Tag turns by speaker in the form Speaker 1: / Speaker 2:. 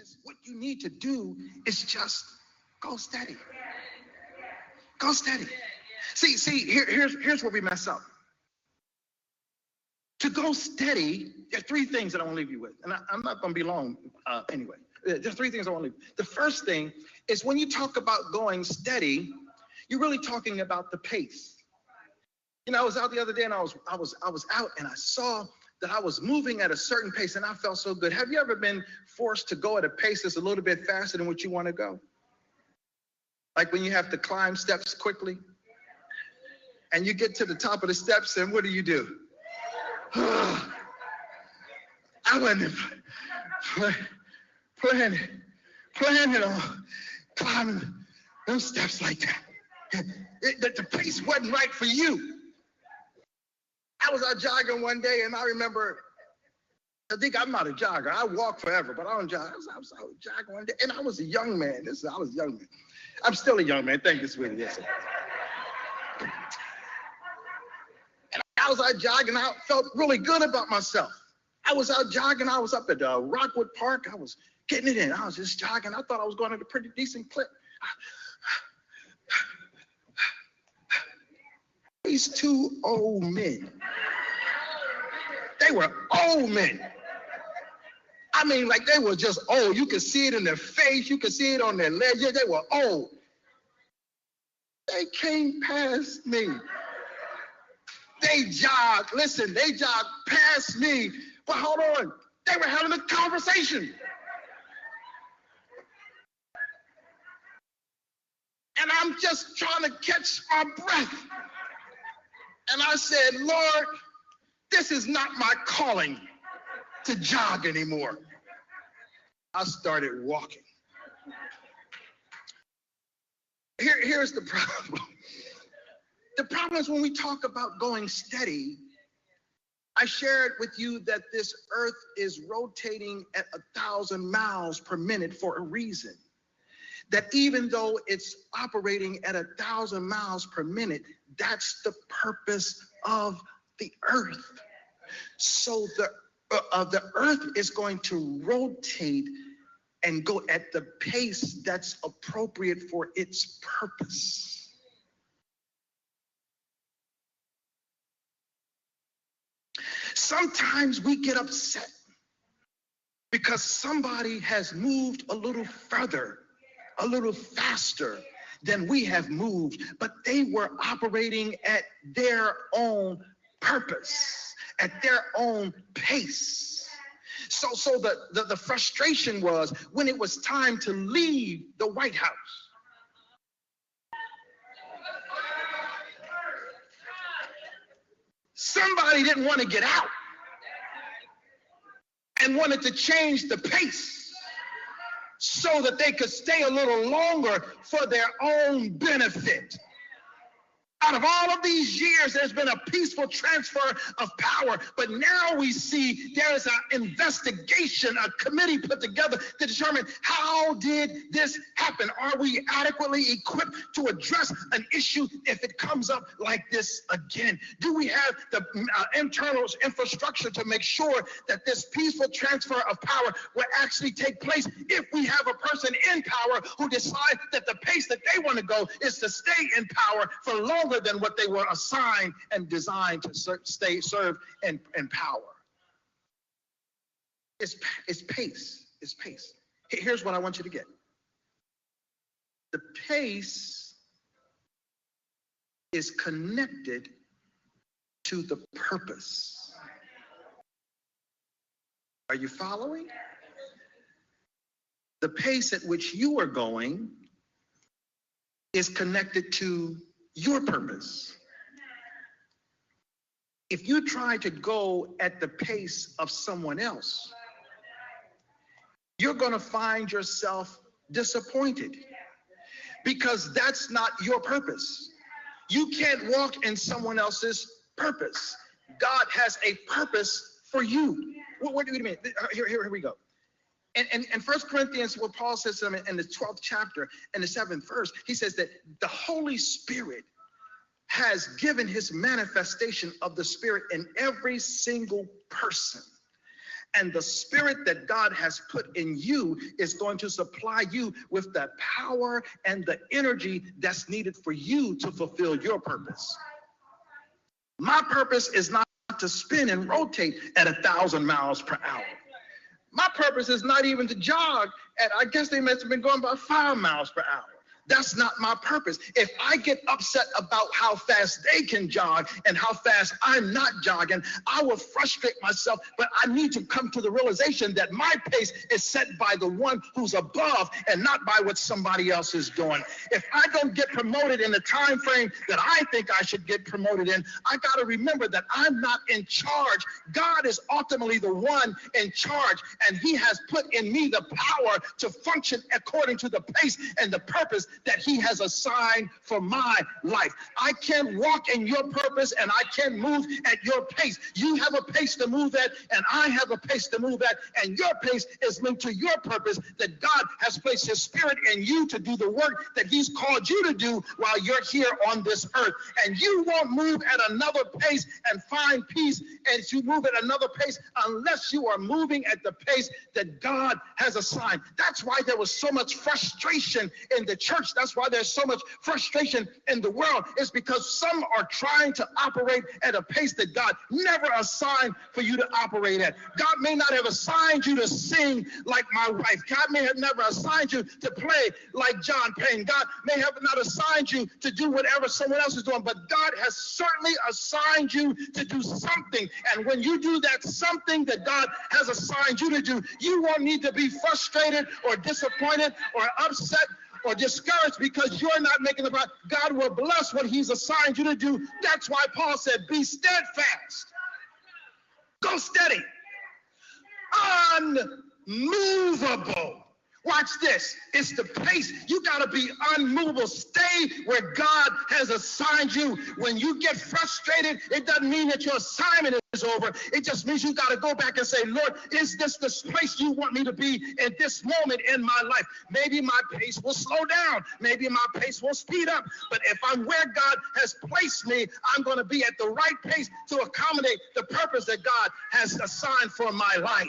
Speaker 1: is what you need to do is just go steady. Go steady. Here's where we mess up. To go steady, there are three things that I want to leave you with. And I'm not going to be long anyway. There's three things I want to leave. The first thing is when you talk about going steady, you're really talking about the pace. You know, I was out the other day and I was out and I saw that I was moving at a certain pace and I felt so good. Have you ever been forced to go at a pace that's a little bit faster than what you want to go? Like when you have to climb steps quickly and you get to the top of the steps and what do? I wasn't planning on climbing those steps like that. The pace wasn't right for you. I was out jogging one day and I remember, I think I'm not a jogger. I walk forever, but I don't jog. I was out jogging one day and I was a young man. I was a young man. I'm still a young man. Thank you, sweetie. Yes, sir. And I was out jogging. I felt really good about myself. I was out jogging. I was up at Rockwood Park. I was getting it in. I was just jogging. I thought I was going at a pretty decent clip. These two old men. They were old men. I mean, like they were just old. You could see it in their face. You could see it on their legs. Yeah, they were old. They came past me. They jogged past me. But hold on, they were having a conversation. And I'm just trying to catch my breath. And I said, Lord, this is not my calling to jog anymore. I started walking. Here's the problem. The problem is when we talk about going steady, I shared with you that this earth is rotating at 1,000 miles per minute for a reason. That even though it's operating at 1,000 miles per minute, that's the purpose of the earth. So the earth is going to rotate and go at the pace that's appropriate for its purpose. Sometimes we get upset because somebody has moved a little further, a little faster than we have moved, but they were operating at their own purpose, at their own pace. So the frustration was when it was time to leave the White House. Somebody didn't want to get out and wanted to change the pace so that they could stay a little longer for their own benefit. Out of all of these years, there's been a peaceful transfer of power, but now we see there is an investigation, a committee put together to determine how did this happen? Are we adequately equipped to address an issue if it comes up like this again? Do we have the internal infrastructure to make sure that this peaceful transfer of power will actually take place if we have a person in power who decides that the pace that they want to go is to stay in power for longer than what they were assigned and designed to serve in power? It's pace. It's pace. Here's what I want you to get. The pace is connected to the purpose. Are you following? The pace at which you are going is connected to your purpose. If you try to go at the pace of someone else, you're going to find yourself disappointed because that's not your purpose. You can't walk in someone else's purpose. God has a purpose for you. What do you mean? Here we go. And 1 Corinthians, what Paul says to them in the 12th chapter and the 7th verse, he says that the Holy Spirit has given his manifestation of the Spirit in every single person. And the spirit that God has put in you is going to supply you with the power and the energy that's needed for you to fulfill your purpose. My purpose is not to spin and rotate at 1,000 miles per hour. My purpose is not even to jog at, I guess they must have been going about 5 miles per hour. That's not my purpose. If I get upset about how fast they can jog and how fast I'm not jogging, I will frustrate myself. But I need to come to the realization that my pace is set by the one who's above and not by what somebody else is doing. If I don't get promoted in the time frame that I think I should get promoted in, I got to remember that I'm not in charge. God is ultimately the one in charge, and he has put in me the power to function according to the pace and the purpose that he has assigned for my life. I can walk in your purpose and I can move at your pace. You have a pace to move at and I have a pace to move at, and your pace is linked to your purpose, that God has placed his spirit in you to do the work that he's called you to do while you're here on this earth. And you won't move at another pace and find peace as you move at another pace unless you are moving at the pace that God has assigned. That's why there was so much frustration in the church. That's why there's so much frustration in the world. It's because some are trying to operate at a pace that God never assigned for you to operate at. God may not have assigned you to sing like my wife. God may have never assigned you to play like John Payne. God may have not assigned you to do whatever someone else is doing, but God has certainly assigned you to do something. And when you do that something that God has assigned you to do, you won't need to be frustrated or disappointed or upset or discouraged because you're not making the right. God will bless what he's assigned you to do. That's why Paul said, be steadfast. Go steady. Unmovable. Watch this. It's the pace. You got to be unmovable. Stay where God has assigned you. When you get frustrated, it doesn't mean that your assignment is over. It just means you got to go back and say, Lord, is this the place you want me to be in this moment in my life? Maybe my pace will slow down. Maybe my pace will speed up. But if I'm where God has placed me, I'm going to be at the right pace to accommodate the purpose that God has assigned for my life.